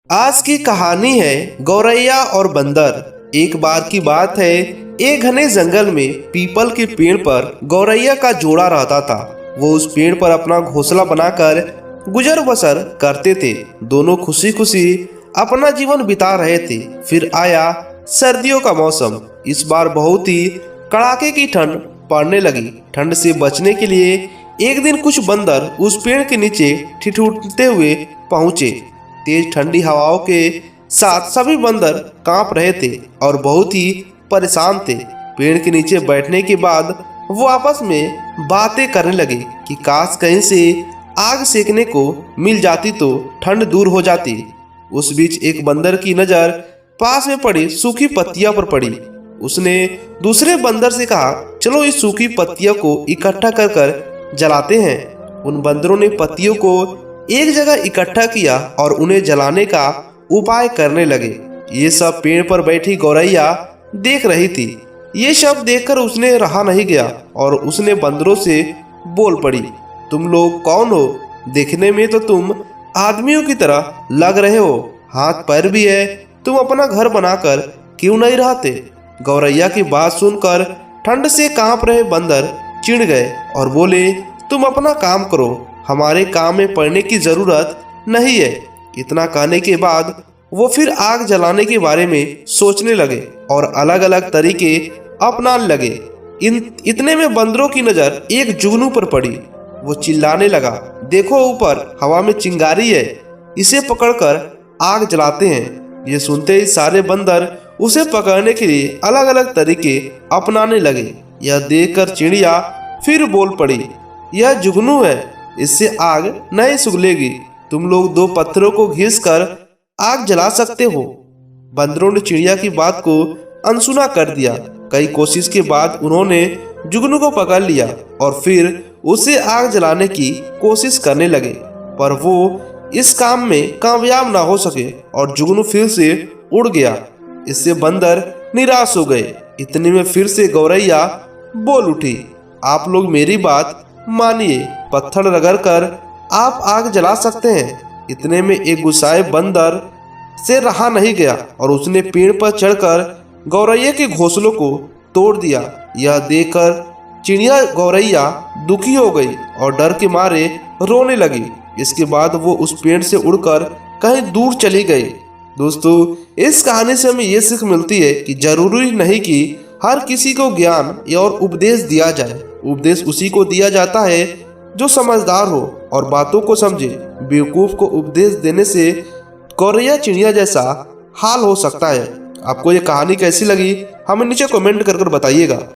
आज की कहानी है गौरैया और बंदर। एक बार की बात है, एक घने जंगल में पीपल के पेड़ पर गौरैया का जोड़ा रहता था। वो उस पेड़ पर अपना घोंसला बनाकर गुजर बसर करते थे। दोनों खुशी खुशी अपना जीवन बिता रहे थे। फिर आया सर्दियों का मौसम। इस बार बहुत ही कड़ाके की ठंड पड़ने लगी। ठंड से बचने के लिए एक दिन कुछ बंदर उस पेड़ के नीचे ठिठुरते हुए पहुंचे। तेज ठंडी हवाओं के साथ सभी बंदर कांप रहे थे और बहुत ही परेशान थे। पेड़ के नीचे बैठने के बाद वो आपस में बातें करने लगे कि काश कहीं से आग सेकने को मिल जाती तो ठंड दूर हो जाती। उस बीच एक बंदर की नज़र पास में पड़ी सूखी पत्तियों पर पड़ी। उसने दूसरे बंदर से कहा, चलो इस सूखी पत्तियों को इकट्ठा कर कर जलाते हैं। उन बंदरों ने पत्तियों को एक जगह इकट्ठा किया और उन्हें जलाने का उपाय करने लगे। ये सब पेड़ पर बैठी गौरैया देख रही थी। ये सब देखकर उसने रहा नहीं गया और उसने बंदरों से बोल पड़ी, तुम लोग कौन हो? देखने में तो तुम आदमियों की तरह लग रहे हो, हाथ पैर भी है। तुम अपना घर बनाकर क्यों नहीं रहते? गौरैया की बात सुनकर ठंड से कांप रहे बंदर चिढ़ गए और बोले, तुम अपना काम करो, हमारे काम में पड़ने की जरूरत नहीं है। इतना कहने के बाद वो फिर आग जलाने के बारे में सोचने लगे और अलग अलग तरीके अपनाने लगे। इतने में बंदरों की नज़र एक जुगनू पर पड़ी। वो चिल्लाने लगा, देखो ऊपर हवा में चिंगारी है, इसे पकड़कर आग जलाते हैं। ये सुनते ही सारे बंदर उसे पकड़ने के लिए अलग अलग तरीके अपनाने लगे। यह देखकर चिड़िया फिर बोल पड़ी, यह जुगनू है, इससे आग नहीं सुलगेगी। तुम लोग दो पत्थरों को घिस कर आग जला सकते हो। बंदरों ने चिड़िया की बात को अनसुना कर दिया। कई कोशिश के बाद उन्होंने जुगनू को पकड़ लिया और फिर उसे आग जलाने की कोशिश करने लगे, पर वो इस काम में कामयाब ना हो सके और जुगनू फिर से उड़ गया। इससे बंदर निराश हो गए। इतने में फिर से गौरैया बोल उठी, आप लोग मेरी बात मानिए, पत्थर रगड़कर आप आग जला सकते हैं। इतने में एक गुस्साए बंदर से रहा नहीं गया और उसने पेड़ पर चढ़कर गौरैया के घोंसलों को तोड़ दिया। यह देखकर चिड़िया गौरैया दुखी हो गई और डर के मारे रोने लगी। इसके बाद वो उस पेड़ से उड़कर कहीं दूर चली गई। दोस्तों, इस कहानी से हमें ये सीख मिलती है कि जरूरी नहीं कि हर किसी को ज्ञान और उपदेश दिया जाए। उपदेश उसी को दिया जाता है जो समझदार हो और बातों को समझे। बेवकूफ को उपदेश देने से गौरैया चिड़िया जैसा हाल हो सकता है। आपको ये कहानी कैसी लगी हमें नीचे कमेंट कर बताइएगा।